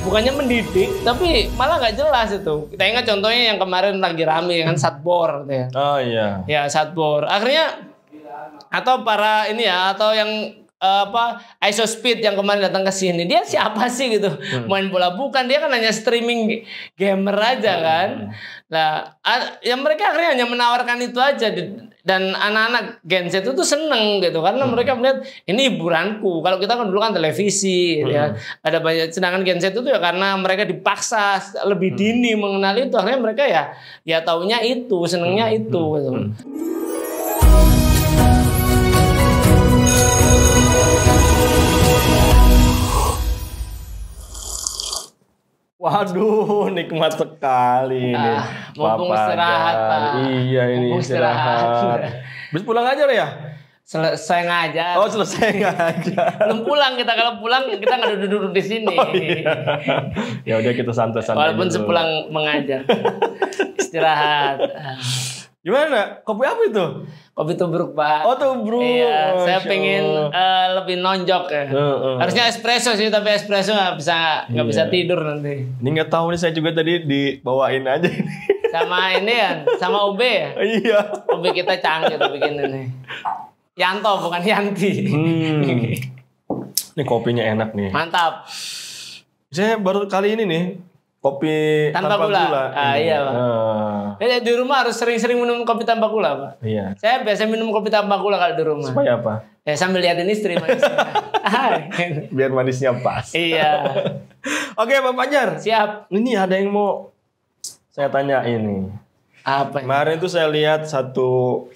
bukannya mendidik, tapi malah nggak jelas itu. Kita ingat contohnya yang kemarin lagi rame kan Satbor, gitu ya. Oh iya. Ya Satbor. Akhirnya atau para ini ya, atau yang Isospeed yang kemarin datang ke sini, dia siapa sih gitu? Main bola bukan, dia kan hanya streaming gamer aja kan. Nah, ya mereka akhirnya hanya menawarkan itu aja, dan anak-anak Gen Z itu tuh seneng gitu karena mereka melihat ini hiburanku. Kalau kita kan dulu kan televisi, ya ada banyak. Sedangkan Gen Z itu ya karena mereka dipaksa lebih dini mengenal itu, akhirnya mereka ya taunya itu, senengnya itu gitu. Waduh, nikmat sekali ini. Mumpung istirahat, Pak. Iya, ini Mumpung istirahat. Bisa pulang aja ya? Selesai ngajar. Oh, selesai ngajar. Belum pulang kita. Kalau pulang kita nggak duduk-duduk di sini. Oh, iya. Ya udah kita santai-santai. Walaupun dulu. sepulang mengajar. Istirahat. Gimana? Kopi apa itu? Kopi tubruk, Pak. Oh, tubruk. Iya, saya pengen lebih nonjok ya. Harusnya espresso sih, tapi espresso nggak bisa tidur nanti. Ini nggak tahu nih, saya juga tadi dibawain aja ini. Sama ini ya, sama Ube ya. Iya. Ube kita canggih tuh bikin ini. Yanto bukan Yanti. Ini kopinya enak nih. Mantap. Saya baru kali ini nih kopi tanpa gula. Iya, Pak. Di rumah harus sering-sering minum kopi tanpa gula, Pak. Iya. Saya biasa minum kopi tanpa gula kalau di rumah. Supaya apa? Ya sambil liatin istri manisnya. Biar manisnya pas. Iya. Oke, Pak Fajar. Siap. Ini ada yang mau saya tanya ini. Apa? Kemarin tuh saya lihat satu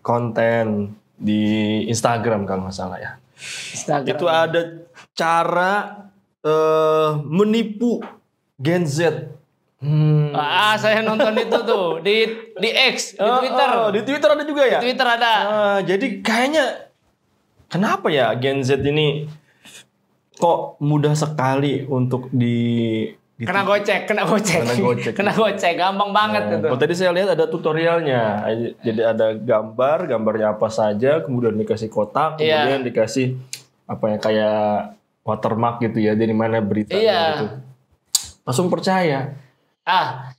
konten di Instagram kalau nggak salah ya. Instagram. Itu ada cara menipu Gen Z. Saya nonton itu tuh di X, di Twitter. Di Twitter ada juga ya? Di Twitter ada. Jadi kayaknya kenapa ya Gen Z ini kok mudah sekali untuk kena gocek, gampang banget itu. Oh, tadi saya lihat ada tutorialnya. Jadi ada gambarnya apa saja, kemudian dikasih kotak, kemudian dikasih apa ya kayak watermark gitu ya, dari mana beritanya gitu. Langsung percaya.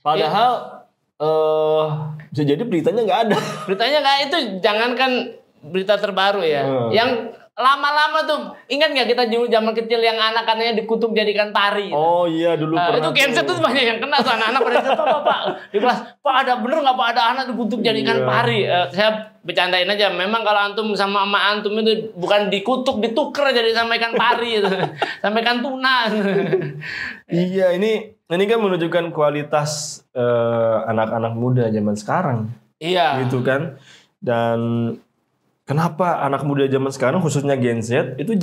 Padahal bisa jadi beritanya nggak ada. Beritanya nggak, itu jangankan berita terbaru ya. Yang lama-lama tuh, ingat nggak kita zaman kecil yang anak-anaknya dikutuk jadikan pari? Oh iya, dulu pernah. Itu Gen Z tuh banyak yang kena tuh, anak-anak pada cerita, Pak di kelas, Pak ada bener nggak Pak ada anak dikutuk jadikan pari? Saya bercandain aja, memang kalau antum sama emak antum itu bukan dikutuk, dituker jadi sama ikan pari itu. Sama ikan tuna. Iya, ini kan menunjukkan kualitas anak-anak muda zaman sekarang. Iya. Gitu kan. Dan kenapa anak muda zaman sekarang khususnya Gen Z itu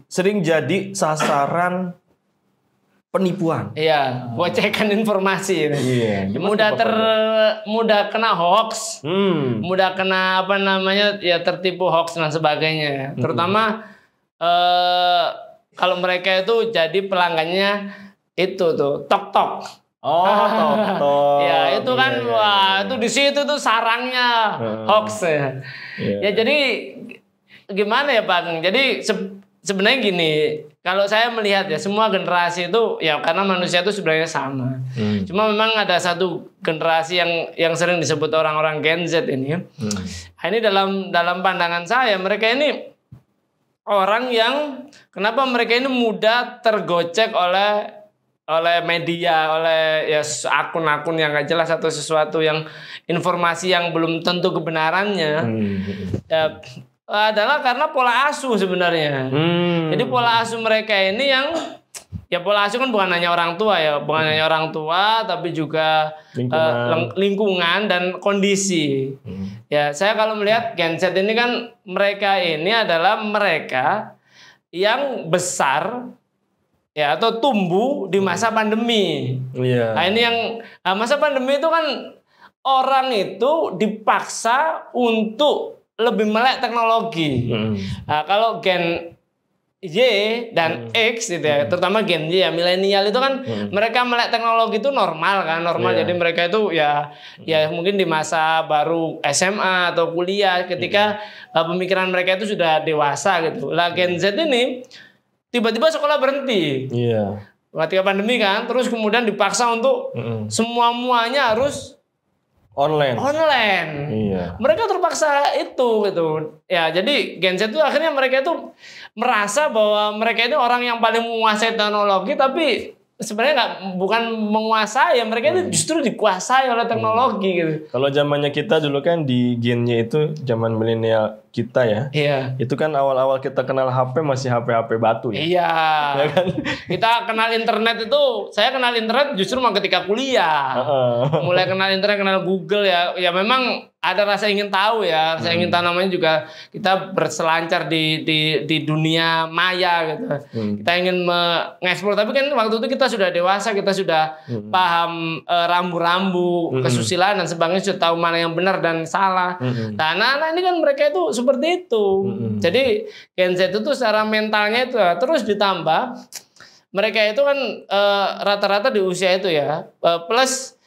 sering jadi sasaran penipuan. Iya, gocekan informasi. Iya. Mudah kena hoax. Mudah kena tertipu hoax dan sebagainya. Terutama kalau mereka itu jadi pelanggannya itu tuh TokTok. Oh, TokTok. Ya, itu kan itu di situ tuh sarangnya hoax ya. Ya jadi gimana ya, Pak? Jadi sebenarnya gini, kalau saya melihat ya semua generasi itu ya karena manusia itu sebenarnya sama. Cuma memang ada satu generasi yang sering disebut orang-orang Gen Z ini. Ini dalam pandangan saya, mereka ini orang yang kenapa mereka ini mudah tergocek oleh media, oleh ya akun-akun yang nggak jelas atau sesuatu yang informasi yang belum tentu kebenarannya, ya, adalah karena pola asuh sebenarnya. Jadi pola asuh mereka ini yang ya pola asuh kan bukan hanya orang tua ya, bukan hanya orang tua tapi juga lingkungan dan kondisi. Ya saya kalau melihat Gen Z ini kan mereka ini adalah mereka yang besar ya atau tumbuh di masa pandemi. Nah ini yang masa pandemi itu kan orang itu dipaksa untuk lebih melek teknologi. Nah, kalau Gen Y dan X gitu ya, terutama Gen Y ya, milenial itu kan mereka melek teknologi itu normal kan, jadi mereka itu ya mungkin di masa baru SMA atau kuliah ketika pemikiran mereka itu sudah dewasa gitu. Lah Gen Z ini tiba-tiba sekolah berhenti. ketika pandemi kan, terus kemudian dipaksa untuk semua-muanya harus online. Iya. Mereka terpaksa itu gitu. Ya, jadi Gen Z itu akhirnya mereka itu merasa bahwa mereka itu orang yang paling menguasai teknologi, tapi sebenarnya bukan menguasai, ya mereka itu justru dikuasai oleh teknologi gitu. Kalau zamannya kita dulu kan di gennya itu zaman milenial kita ya. Iya. Itu kan awal-awal kita kenal HP masih HP batu ya. Iya. Ya kan? Kita kenal internet itu, saya kenal internet justru ketika kuliah. Mulai kenal internet, kenal Google ya. Ya memang ada rasa ingin tahu ya. Saya ingin tahu, namanya juga kita berselancar di dunia maya gitu. Kita ingin mengeksplor, tapi kan waktu itu kita sudah dewasa, kita sudah paham rambu-rambu kesusilaan dan sebagainya, sudah tahu mana yang benar dan salah. Nah, anak-anak ini kan mereka itu seperti itu. Jadi Gen Z itu secara mentalnya itu terus ditambah mereka itu kan rata-rata di usia itu ya, plus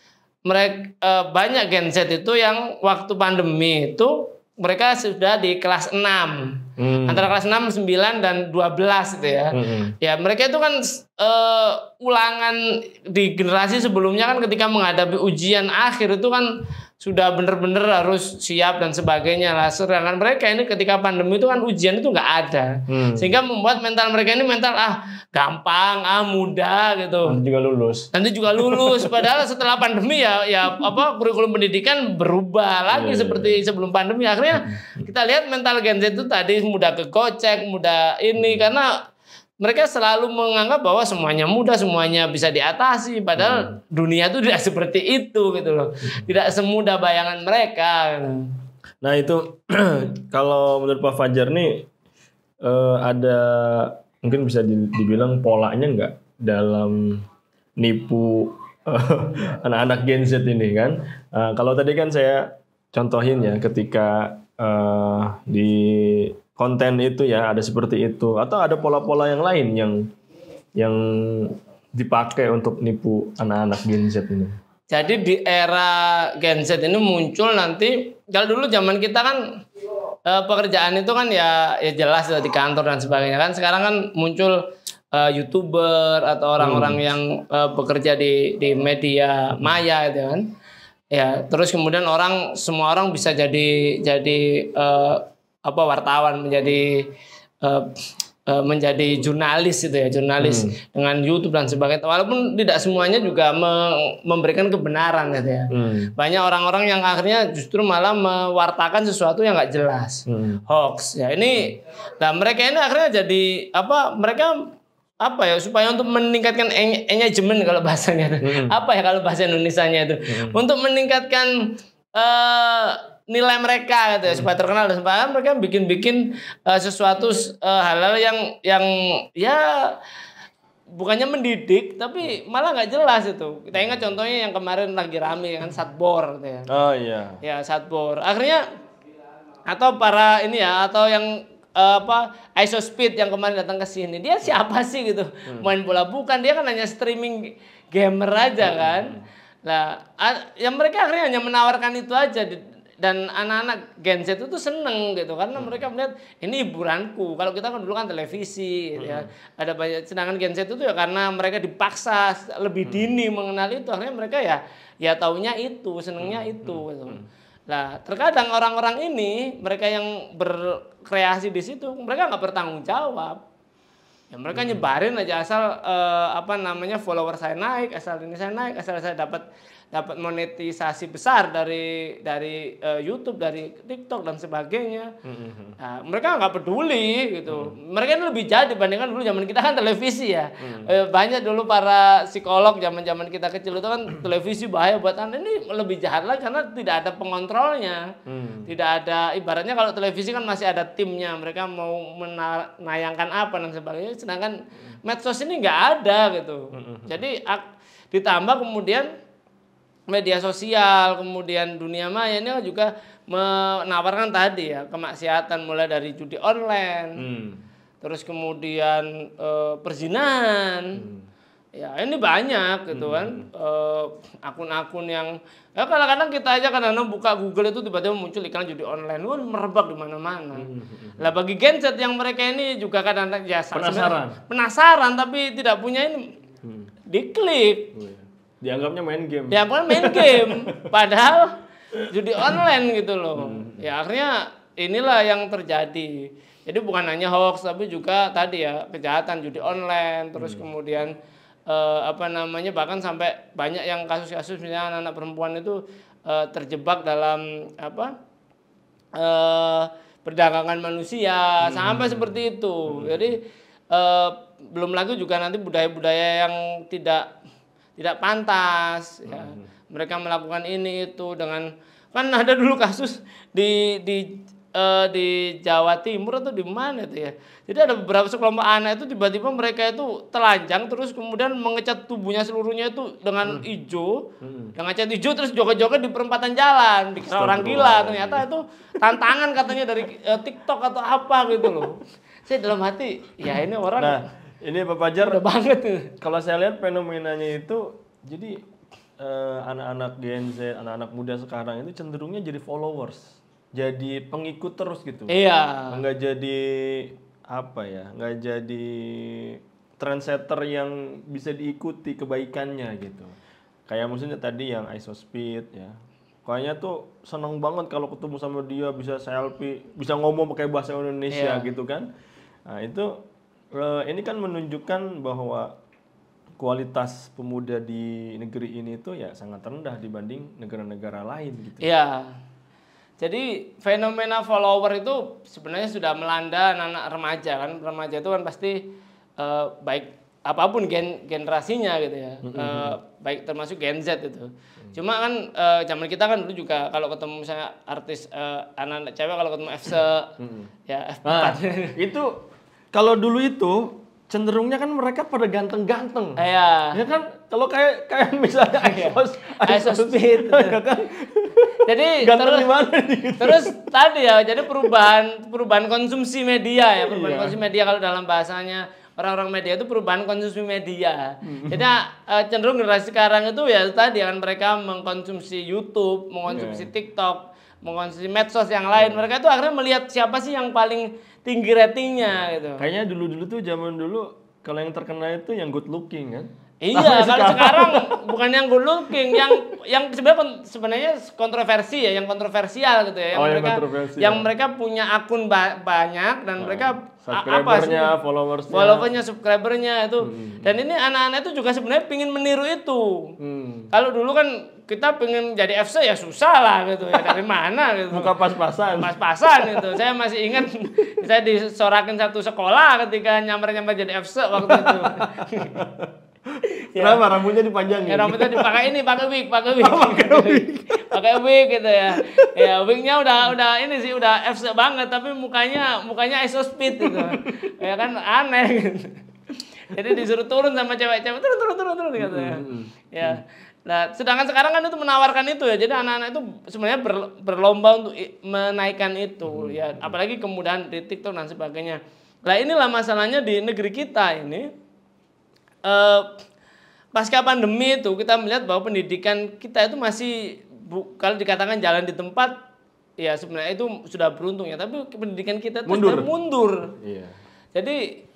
mereka banyak Gen Z itu yang waktu pandemi itu mereka sudah di kelas 6. Antara kelas 6, 9 dan 12 gitu ya. Ya, mereka itu kan ulangan di generasi sebelumnya kan ketika menghadapi ujian akhir itu kan sudah bener-bener harus siap dan sebagainya lah. Sedangkan mereka ini ketika pandemi itu kan ujian itu nggak ada. Sehingga membuat mental mereka ini mental gampang, mudah gitu. Nanti juga lulus. Padahal setelah pandemi ya kurikulum pendidikan berubah lagi seperti sebelum pandemi. Akhirnya kita lihat mental Gen Z itu tadi mudah kegocek, mudah ini karena mereka selalu menganggap bahwa semuanya mudah, semuanya bisa diatasi. Padahal dunia itu tidak seperti itu gitu loh. Tidak semudah bayangan mereka. Nah itu kalau menurut Pak Fajar nih ada mungkin bisa dibilang polanya nggak dalam nipu anak-anak Gen Z ini kan? Kalau tadi kan saya contohin ya ketika di konten itu ya ada seperti itu, atau ada pola-pola yang lain yang dipakai untuk nipu anak-anak Gen Z ini. Jadi di era Gen Z ini muncul nanti, kalau dulu zaman kita kan pekerjaan itu kan ya jelas di kantor dan sebagainya kan. Sekarang kan muncul YouTuber atau orang-orang yang bekerja di media maya gitu kan. Ya, terus kemudian semua orang bisa jadi wartawan, menjadi jurnalis itu ya, jurnalis dengan YouTube dan sebagainya. Walaupun tidak semuanya juga memberikan kebenaran gitu ya. Banyak orang-orang yang akhirnya justru malah mewartakan sesuatu yang nggak jelas, hoax. Ya ini, nah mereka ini akhirnya jadi supaya untuk meningkatkan engagement kalau bahasanya itu. Kalau bahasa Indonesianya itu untuk meningkatkan nilai mereka gitu ya, supaya terkenal dan supaya mereka bikin sesuatu hal-hal yang ya bukannya mendidik tapi malah nggak jelas itu. Kita ingat contohnya yang kemarin lagi rame kan Satbor gitu ya. Oh iya. Ya Satbor. Akhirnya atau para ini ya, atau yang Isospeed yang kemarin datang ke sini. Dia siapa sih gitu? Main bola bukan, dia kan hanya streaming gamer aja kan. Nah, yang mereka akhirnya hanya menawarkan itu aja. Dan anak-anak Gen Z itu seneng gitu karena mereka melihat ini hiburanku. Kalau kita kan dulu kan televisi gitu ya. Ada banyak, sedangkan Gen Z itu ya karena mereka dipaksa lebih dini mengenal itu, akhirnya mereka ya taunya itu, senengnya itu gitu. Nah, terkadang orang-orang ini mereka yang berkreasi di situ mereka nggak bertanggung jawab. Ya mereka nyebarin aja asal follower saya naik, asal ini saya naik, asal saya dapat monetisasi besar dari YouTube, dari TikTok dan sebagainya. Nah, mereka nggak peduli gitu. Mereka ini lebih jahat dibandingkan dulu zaman kita kan televisi ya. Banyak dulu para psikolog zaman kita kecil itu kan televisi bahaya buat Anda. Ini lebih jahat lagi karena tidak ada pengontrolnya. Tidak ada, ibaratnya kalau televisi kan masih ada timnya. Mereka mau menayangkan apa dan sebagainya. Sedangkan medsos ini nggak ada gitu. Jadi ditambah kemudian media sosial, kemudian dunia maya ini juga menawarkan tadi ya kemaksiatan, mulai dari judi online, terus kemudian perzinahan. Ya ini banyak gitu kan, akun-akun yang ya kadang-kadang kita aja kadang-kadang buka Google itu tiba-tiba muncul iklan judi online, merebak di mana-mana. Lah bagi Gen Z yang mereka ini juga kadang-kadang ya penasaran tapi tidak punya ini. diklik. Dianggapnya main game. Ya bukan main game, padahal judi online gitu loh. Ya akhirnya inilah yang terjadi. Jadi bukan hanya hoax tapi juga tadi ya kejahatan judi online, terus kemudian bahkan sampai banyak yang kasus-kasus misalnya anak-anak perempuan itu terjebak dalam perdagangan manusia sampai seperti itu. Jadi belum lagi juga nanti budaya-budaya yang tidak pantas ya. Mereka melakukan ini itu dengan kan ada dulu kasus di Jawa Timur atau di mana itu ya. Jadi ada beberapa sekelompok anak itu tiba-tiba mereka itu telanjang terus kemudian mengecat tubuhnya seluruhnya itu dengan hijau, dengan cat hijau terus joget-joget di perempatan jalan, dikira orang gila. Ternyata itu tantangan katanya dari TikTok atau apa gitu loh. Saya dalam hati, ya ini orang. Nah, ini Pak Fajar. Udah banget tuh. Kalau saya lihat fenomenanya itu, jadi anak-anak Gen Z, anak-anak muda sekarang itu cenderungnya jadi followers, jadi pengikut terus gitu. Iya. Nggak jadi nggak jadi trendsetter yang bisa diikuti kebaikannya gitu. Kayak maksudnya tadi yang ISOSpeed ya. Kayaknya tuh seneng banget kalau ketemu sama dia bisa selfie, bisa ngomong pakai bahasa Indonesia gitu kan. Nah itu ini kan menunjukkan bahwa kualitas pemuda di negeri ini tuh ya sangat rendah dibanding negara-negara lain gitu. Iya. Jadi fenomena follower itu sebenarnya sudah melanda anak-anak remaja kan. Remaja itu kan pasti baik apapun generasinya gitu ya. Baik termasuk Gen Z itu. Cuma kan zaman kita kan dulu juga kalau ketemu misalnya artis anak-anak cewek kalau ketemu FC ya F4. Nah, itu kalau dulu itu cenderungnya kan mereka pada ganteng-ganteng. Iya. Ya kan kalau kayak misalnya ISOSpeed ya kan. Jadi terus tadi ya jadi perubahan konsumsi media ya, konsumsi media kalau dalam bahasanya orang-orang media itu perubahan konsumsi media. Jadi cenderung generasi sekarang itu ya tadi kan mereka mengkonsumsi YouTube, mengkonsumsi TikTok, mengkonsumsi medsos yang lain. Mereka itu akhirnya melihat siapa sih yang paling tinggi ratingnya gitu. Kayaknya dulu tuh zaman dulu kalau yang terkenal itu yang good looking kan. Iya, kalau sekarang bukan yang good looking, yang sebenarnya kontroversi ya, yang kontroversial gitu ya, yang mereka punya akun banyak dan mereka subscribernya, followersnya, subscribernya itu. Dan ini anak-anak itu juga sebenarnya pingin meniru itu. Kalau dulu kan kita pengen jadi FC ya susah lah gitu ya, dari mana gitu. Muka pas-pasan gitu. Saya masih ingat saya disorakin satu sekolah ketika nyamper-nyamper jadi FC waktu itu. Kenapa rambutnya dipanjangin? Ya, rambutnya pakai wig. Pakai wig gitu ya. Ya, wignya udah ini sih udah FC banget tapi mukanya ISOSpeed gitu. Ya kan aneh gitu. Jadi disuruh turun sama cewek-cewek, turun gitu ya. Ya. Nah, sedangkan sekarang kan itu menawarkan itu ya. Jadi anak-anak itu sebenarnya berlomba untuk menaikkan itu ya. Apalagi kemudahan di TikTok dan sebagainya. Nah, inilah masalahnya di negeri kita ini. Pasca pandemi itu kita melihat bahwa pendidikan kita itu masih kalau dikatakan jalan di tempat ya sebenarnya itu sudah beruntung ya, tapi pendidikan kita itu mundur. Iya. Jadi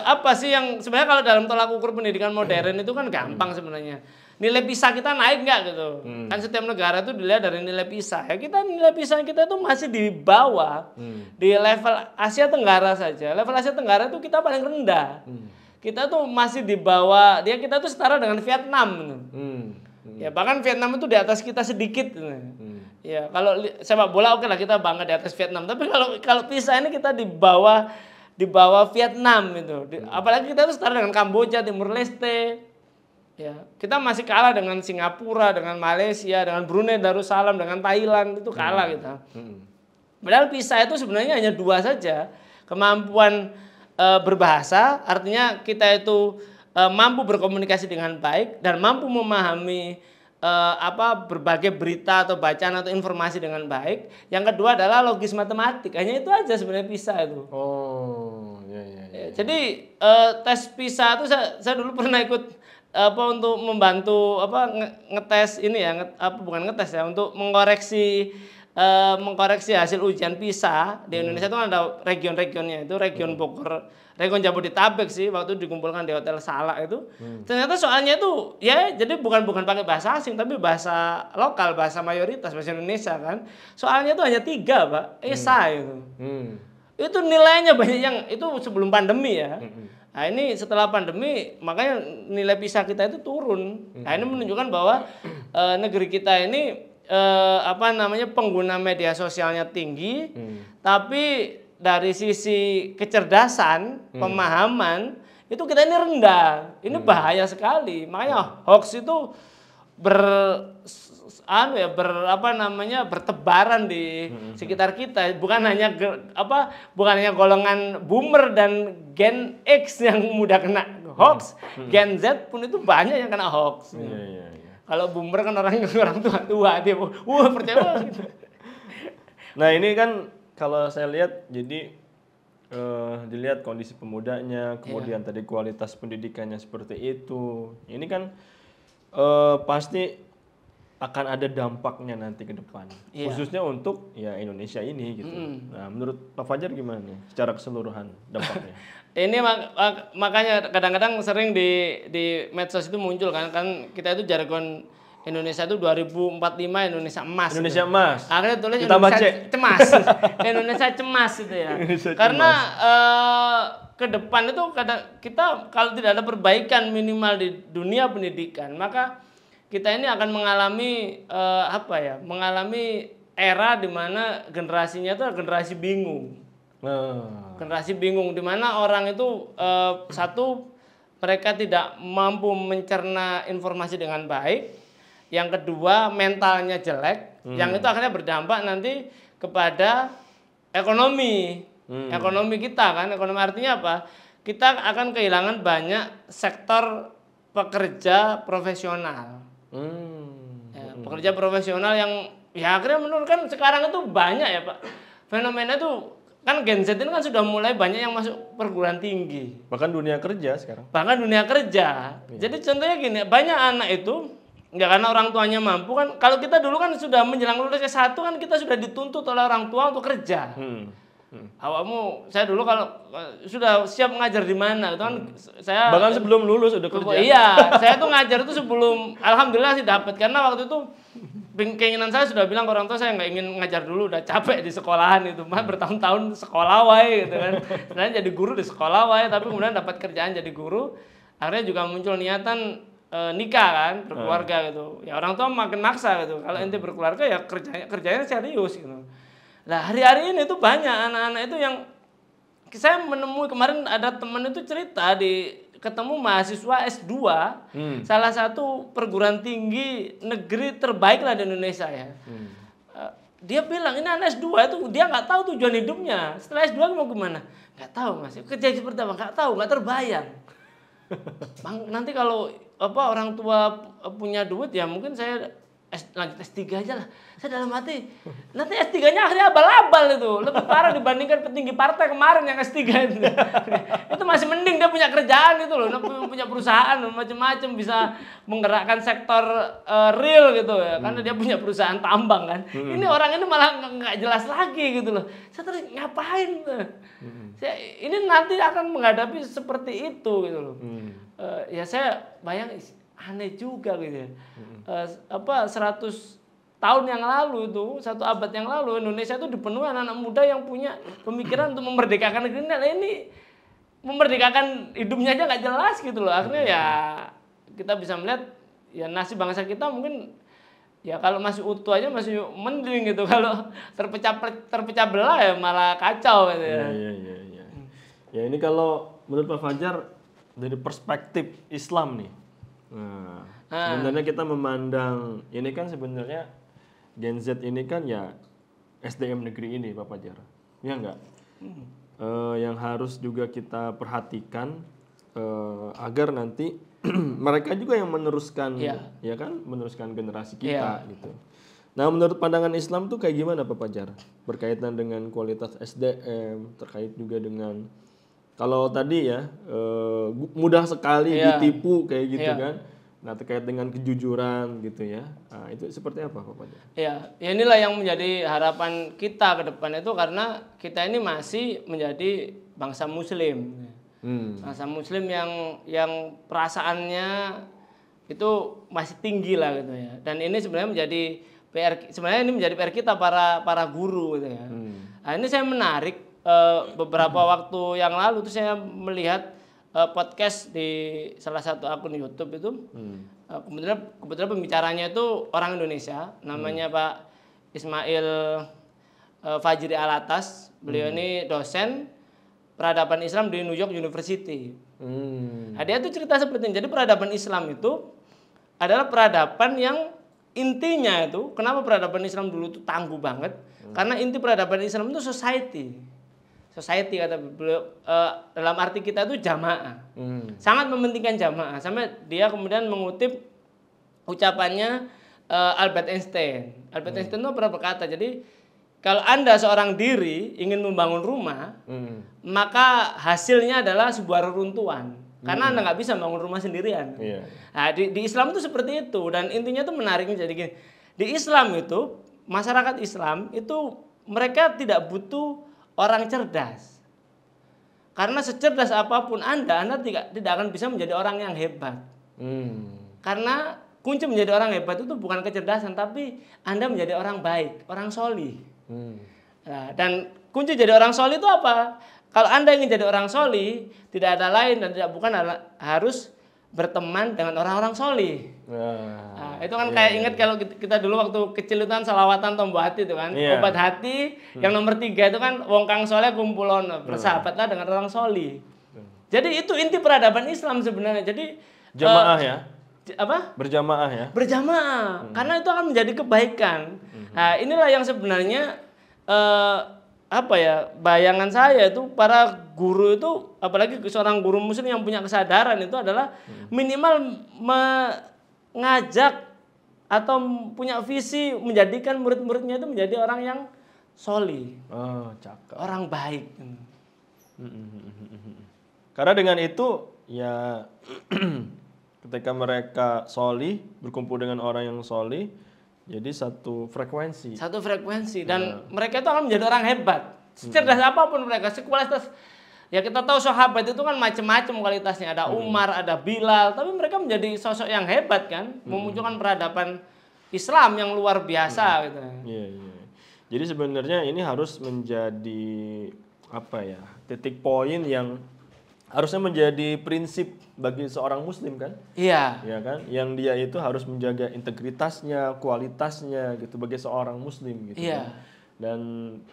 apa sih yang sebenarnya kalau dalam tolak ukur pendidikan modern itu kan gampang sebenarnya. Nilai PISA kita naik nggak gitu? Kan setiap negara itu dilihat dari nilai PISA. Ya nilai PISA kita itu masih di bawah di level Asia Tenggara saja. Level Asia Tenggara itu kita paling rendah. Kita tuh masih di bawah kita tuh setara dengan Vietnam. Ya bahkan Vietnam itu di atas kita sedikit. Ya kalau sepak bola oke lah kita bangga di atas Vietnam. Tapi kalau PISA ini kita di bawah Vietnam itu. Apalagi kita tuh setara dengan Kamboja, Timur Leste. Ya kita masih kalah dengan Singapura, dengan Malaysia, dengan Brunei Darussalam, dengan Thailand itu kalah kita. Padahal PISA itu sebenarnya hanya 2 saja. Kemampuan berbahasa, artinya kita itu mampu berkomunikasi dengan baik dan mampu memahami berbagai berita atau bacaan atau informasi dengan baik. Yang kedua adalah logis matematik. Hanya itu aja sebenarnya PISA itu. Oh, ya. Jadi tes PISA itu saya dulu pernah ikut untuk membantu ngetes ini ya, bukan ngetes ya, untuk mengoreksi mengkoreksi hasil ujian PISA di Indonesia itu ada region-regionnya, itu region Bogor, region Jabodetabek sih waktu dikumpulkan di Hotel Salak itu. Ternyata soalnya itu ya jadi bukan pakai bahasa asing tapi bahasa lokal, bahasa mayoritas bahasa Indonesia kan. Soalnya itu hanya 3 Pak, esai itu. Itu nilainya banyak yang itu sebelum pandemi ya. Nah ini setelah pandemi makanya nilai PISA kita itu turun. Nah ini menunjukkan bahwa negeri kita ini pengguna media sosialnya tinggi, tapi dari sisi kecerdasan, pemahaman itu kita ini rendah. Ini bahaya sekali. Makanya hoax itu bertebaran di sekitar kita. Bukan hanya golongan boomer dan Gen X yang mudah kena hoax, Gen Z pun itu banyak yang kena hoax. Kalau boomer kan orang tua dia, percaya gitu. Nah ini kan kalau saya lihat jadi dilihat kondisi pemudanya, kemudian tadi kualitas pendidikannya seperti itu. Ini kan pasti akan ada dampaknya nanti ke depan, khususnya untuk ya Indonesia ini gitu. Nah menurut Pak Fajar gimana nih secara keseluruhan dampaknya? Ini makanya kadang-kadang sering di medsos itu muncul kan kita itu jargon Indonesia itu 2045 Indonesia emas. Indonesia gitu. Emas. Akhirnya tulis Indonesia cemas. Indonesia cemas itu ya. Karena ke depan itu kita kalau tidak ada perbaikan minimal di dunia pendidikan, maka kita ini akan mengalami mengalami era di mana generasinya itu generasi bingung. Generasi bingung di mana orang itu mereka tidak mampu mencerna informasi dengan baik. Yang kedua mentalnya jelek, yang itu akhirnya berdampak nanti kepada ekonomi. Ekonomi kita kan, ekonomi artinya apa? Kita akan kehilangan banyak sektor pekerja profesional. Pekerja profesional yang ya akhirnya menurut kan sekarang itu banyak ya Pak. Fenomena itu kan Gen Z ini kan sudah mulai banyak yang masuk perguruan tinggi. Bahkan dunia kerja sekarang. Bahkan dunia kerja. Jadi contohnya gini, banyak anak itu ya karena orang tuanya mampu kan. Kalau kita dulu kan sudah menjelang lulus S1 kan kita sudah dituntut oleh orang tua untuk kerja. Saya dulu kalau sudah siap mengajar di mana itu kan saya bahkan sebelum lulus udah kerja. Iya, saya tuh ngajar itu sebelum, alhamdulillah sih dapat karena waktu itu keinginan saya sudah bilang ke orang tua saya nggak ingin ngajar dulu, udah capek di sekolahan itu, bertahun-tahun sekolah wae gitu kan. Sebenarnya jadi guru di sekolah wae, tapi kemudian dapat kerjaan jadi guru. Akhirnya juga muncul niatan nikah kan, berkeluarga gitu. Ya orang tua makin maksa gitu. Kalau ente berkeluarga ya kerjanya serius gitu. Nah hari-hari ini tuh banyak anak-anak itu yang saya menemui kemarin ada teman itu cerita ketemu mahasiswa S2 salah satu perguruan tinggi negeri terbaik lah di Indonesia ya. Dia bilang ini anak S2 itu dia nggak tahu tujuan hidupnya. Setelah S2 mau gimana? Nggak tahu Mas. Kerja seperti apa? Nggak tahu, nggak terbayang. Bang, nanti kalau orang tua punya duit ya mungkin saya lanjut S3 aja lah. Saya dalam hati, nanti S3-nya akhirnya abal-abal itu. Lebih parah dibandingkan petinggi partai kemarin yang S3 itu. Itu masih mending dia punya kerjaan itu loh, punya perusahaan macam-macam, bisa menggerakkan sektor real gitu ya. Karena dia punya perusahaan tambang kan. Ini orang ini malah nggak jelas lagi gitu loh. Saya terus ngapain tuh? Ini nanti akan menghadapi seperti itu gitu loh. Ya saya bayang aneh juga gitu ya. 100 tahun yang lalu itu, 1 abad yang lalu Indonesia itu dipenuhi anak-anak muda yang punya pemikiran untuk memerdekakan negeri. Nah ini memerdekakan hidupnya aja nggak jelas gitu loh. Akhirnya ya kita bisa melihat ya nasib bangsa kita mungkin ya kalau masih utuh aja masih mending gitu. Kalau terpecah belah ya malah kacau gitu ya. Iya. Ya ini kalau menurut Pak Fajar dari perspektif Islam nih. Sebenarnya kita memandang ini kan sebenarnya Gen Z ini kan ya SDM negeri ini Pak Fajar, ya enggak? Yang harus juga kita perhatikan agar nanti mereka juga yang meneruskan, ya kan, meneruskan generasi kita gitu. Nah menurut pandangan Islam tuh kayak gimana Pak Fajar? Berkaitan dengan kualitas SDM, terkait juga dengan kalau tadi ya mudah sekali ditipu kayak gitu kan. Nah, terkait dengan kejujuran gitu ya. Nah, itu seperti apa Pak Fajar? Ya inilah yang menjadi harapan kita ke depan itu, karena kita ini masih menjadi bangsa muslim. Bangsa muslim yang perasaannya itu masih tinggi lah gitu ya. Dan ini sebenarnya menjadi PR kita para guru gitu ya. Nah, ini saya menarik beberapa waktu yang lalu tuh saya melihat podcast di salah satu akun YouTube itu. Kebetulan pembicaranya itu orang Indonesia, namanya Pak Ismail Fajri Alatas. Beliau ini dosen peradaban Islam di New York University. Nah, dia tuh cerita seperti ini. Jadi peradaban Islam itu adalah peradaban yang intinya itu, kenapa peradaban Islam dulu itu tangguh banget? Karena inti peradaban Islam itu society kata beliau, dalam arti kita itu jamaah. Sangat mementingkan jamaah. Sampai dia kemudian mengutip ucapannya Albert Einstein. Albert Einstein itu pernah berkata, jadi kalau Anda seorang diri ingin membangun rumah, maka hasilnya adalah sebuah reruntuhan. Karena Anda nggak bisa bangun rumah sendirian. Nah, di Islam itu seperti itu. Dan intinya itu menariknya jadi gini. Di Islam itu, masyarakat Islam itu mereka tidak butuh orang cerdas. Karena secerdas apapun Anda tidak akan bisa menjadi orang yang hebat. Karena kunci menjadi orang hebat itu bukan kecerdasan, tapi Anda menjadi orang baik, orang solih. Nah, dan kunci jadi orang solih itu apa? Kalau Anda ingin jadi orang solih, tidak ada lain dan tidak bukan harus berteman dengan orang-orang solih. Nah, itu kan kayak ingat kalau kita dulu waktu kecil itu kan salawatan tombo hati itu kan, obat hati. Yang nomor 3 itu kan wong kang soleh kumpulon, bersahabatlah dengan orang solih. Jadi itu inti peradaban Islam sebenarnya. Jadi jamaah ya. Apa? Berjamaah ya. Berjamaah, karena itu akan menjadi kebaikan. Nah, inilah yang sebenarnya bayangan saya itu para guru itu, apalagi seorang guru muslim yang punya kesadaran itu adalah minimal mengajak atau punya visi menjadikan murid-muridnya itu menjadi orang yang solih, orang baik. Karena dengan itu ya ketika mereka solih, berkumpul dengan orang yang solih, jadi satu frekuensi dan mereka itu akan menjadi orang hebat. Secerdas apapun mereka, sekualitas. Ya kita tahu sahabat itu kan macam-macam kualitasnya. Ada Umar, ada Bilal, tapi mereka menjadi sosok yang hebat kan, memunculkan peradaban Islam yang luar biasa gitu. Jadi sebenarnya ini harus menjadi titik poin yang harusnya menjadi prinsip bagi seorang muslim kan? Iya. Ya kan? Yang dia itu harus menjaga integritasnya, kualitasnya gitu bagi seorang muslim gitu. Iya. Kan? Dan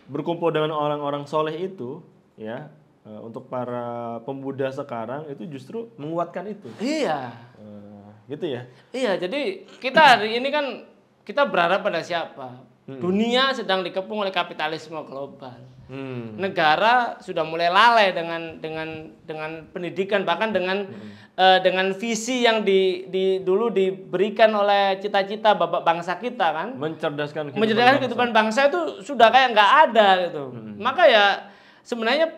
berkumpul dengan orang-orang soleh itu ya, untuk para pemuda sekarang itu justru menguatkan itu. Iya. Gitu ya. Iya, jadi kita hari ini kan kita berharap pada siapa? Dunia sedang dikepung oleh kapitalisme global. Negara sudah mulai lalai dengan pendidikan, bahkan dengan visi yang dulu diberikan oleh cita-cita bapak bangsa kita kan, mencerdaskan kehidupan bangsa itu sudah kayak nggak ada gitu. Maka ya sebenarnya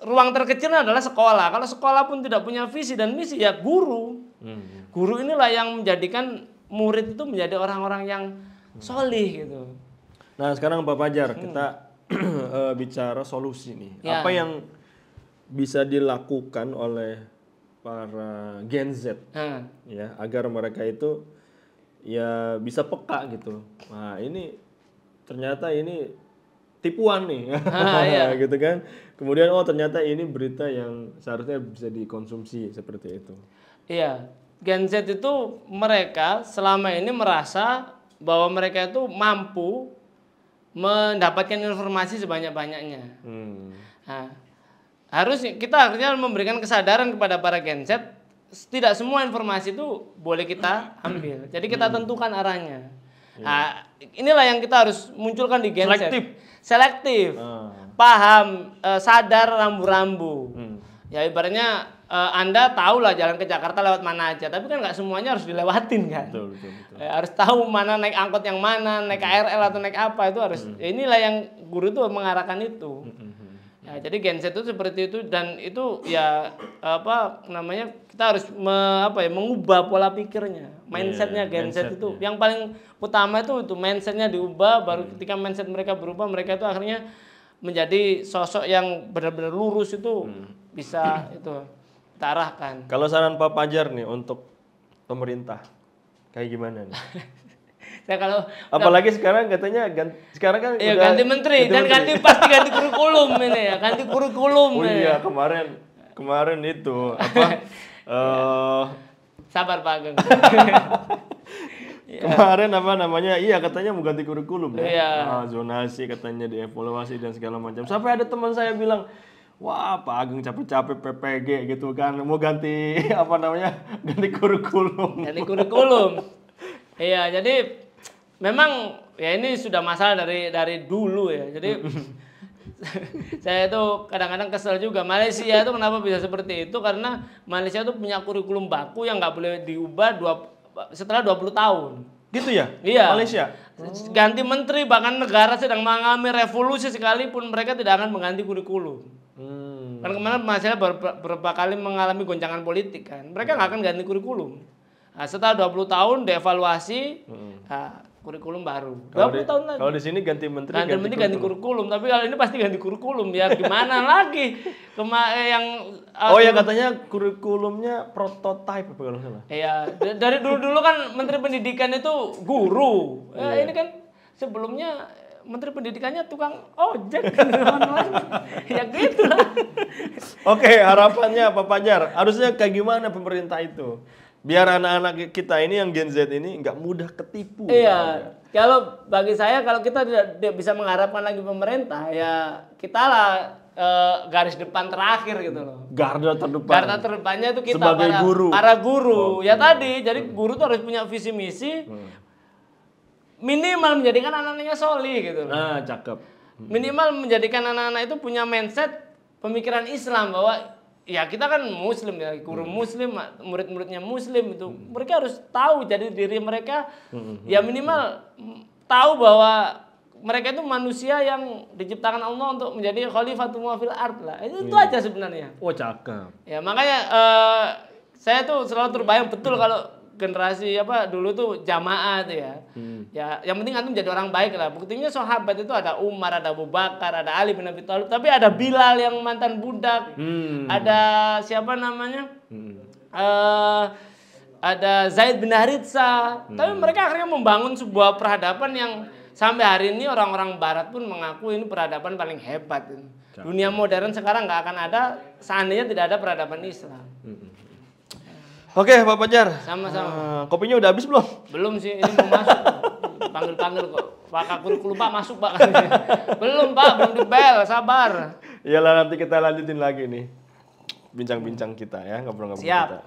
ruang terkecilnya adalah sekolah. Kalau sekolah pun tidak punya visi dan misi, ya guru. Guru inilah yang menjadikan murid itu menjadi orang-orang yang solih gitu. Nah sekarang Pak Fajar kita bicara solusi nih. Ya. Apa yang bisa dilakukan oleh para Gen Z ya agar mereka itu ya bisa peka gitu. Nah ini ternyata ini tipuan nih, gitu kan. Kemudian ternyata ini berita yang seharusnya bisa dikonsumsi seperti itu. Iya, Gen Z itu mereka selama ini merasa bahwa mereka itu mampu mendapatkan informasi sebanyak-banyaknya. Nah, kita harusnya memberikan kesadaran kepada para Gen Z, tidak semua informasi itu boleh kita ambil. Jadi kita tentukan arahnya. Nah, inilah yang kita harus munculkan di Gen Z. Selektif. Paham, sadar rambu-rambu. Ya ibaratnya Anda tahu lah jalan ke Jakarta lewat mana aja, tapi kan nggak semuanya harus dilewatin kan. Betul. Harus tahu mana naik angkot yang mana, naik KRL atau naik apa itu harus. Inilah yang guru itu mengarahkan itu. Nah, jadi Gen Z itu seperti itu dan itu ya apa namanya kita harus mengubah pola pikirnya, mindsetnya Gen Z itu yang paling utama itu mindsetnya diubah. Baru ketika mindset mereka berubah, mereka itu akhirnya menjadi sosok yang benar-benar lurus itu bisa itu kita arahkan. Kalau saran Pak Fajar nih untuk pemerintah kayak gimana nih? Saya kalau apalagi sekarang katanya sekarang kan iya, ganti menteri dan pasti ganti kurikulum ini ya, ganti kurikulum. Oh iya, kemarin itu apa sabar Pak Ageng. Kemarin apa namanya? Iya, katanya mau ganti kurikulum ya. Iya. Zonasi katanya dievaluasi dan segala macam. Sampai ada teman saya bilang, "Wah, Pak Ageng capek-capek PPG gitu kan, mau ganti apa namanya? Ganti kurikulum." Ganti kurikulum. Iya, jadi memang ya ini sudah masalah dari dulu ya. Jadi saya itu kadang-kadang kesel juga. Malaysia itu kenapa bisa seperti itu? Karena Malaysia itu punya kurikulum baku yang nggak boleh diubah setelah 20 tahun. Gitu ya? Iya. Malaysia. Ganti menteri, bahkan negara sedang mengalami revolusi sekalipun mereka tidak akan mengganti kurikulum. Kan kemarin Malaysia beberapa kali mengalami goncangan politik kan. Mereka nggak akan ganti kurikulum. Nah, setelah 20 tahun dievaluasi, kurikulum baru. 20 tahun lagi. Kalau di sini ganti menteri ganti kurikulum, tapi kalau ini pasti ganti kurikulum ya gimana lagi? Yang katanya kurikulumnya prototipe apa kalau salah. Iya, dari dulu kan menteri pendidikan itu guru. Ini kan sebelumnya menteri pendidikannya tukang ojek ya gitu lah. Oke, harapannya Pak Fajar, harusnya kayak gimana pemerintah itu? Biar anak-anak kita ini yang Gen Z ini nggak mudah ketipu. Iya, kalau bagi saya kalau kita tidak bisa mengharapkan lagi pemerintah, ya kita lah garis depan terakhir gitu loh. Garda terdepan. Garda terdepannya itu kita sebagai para guru. Ya tadi, jadi guru tuh harus punya visi misi, minimal menjadikan anak-anaknya solih gitu loh. Nah, cakep. Minimal menjadikan anak-anak itu punya mindset pemikiran Islam bahwa ya kita kan muslim ya, guru muslim, murid-muridnya muslim itu. Mereka harus tahu jadi diri mereka ya minimal tahu bahwa mereka itu manusia yang diciptakan Allah untuk menjadi khalifatullah fil ard lah. Itu aja sebenarnya. Oh, cakep. Ya makanya saya tuh selalu terbayang betul kalau generasi dulu tuh jamaah tuh ya. Ya yang penting antum jadi orang baik lah. Buktinya sahabat itu ada Umar, ada Abu Bakar, ada Ali bin Abi Thalib, tapi ada Bilal yang mantan budak. Ada siapa namanya? Ada Zaid bin Haritsa. Tapi mereka akhirnya membangun sebuah peradaban yang sampai hari ini orang-orang barat pun mengaku ini peradaban paling hebat. Dunia modern sekarang nggak akan ada seandainya tidak ada peradaban Islam. Oke, Pak Fajar. Sama-sama. Kopinya udah habis belum? Belum sih, ini mau masuk. Panggil-panggil kok. Pak kurikulum Pak masuk Pak. Belum Pak, belum dibel, sabar. Iyalah, nanti kita lanjutin lagi nih bincang-bincang kita ya, ngobrol-ngobrol kita.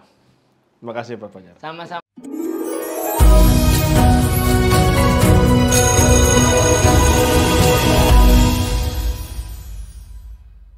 Terima kasih Pak Fajar. Sama-sama.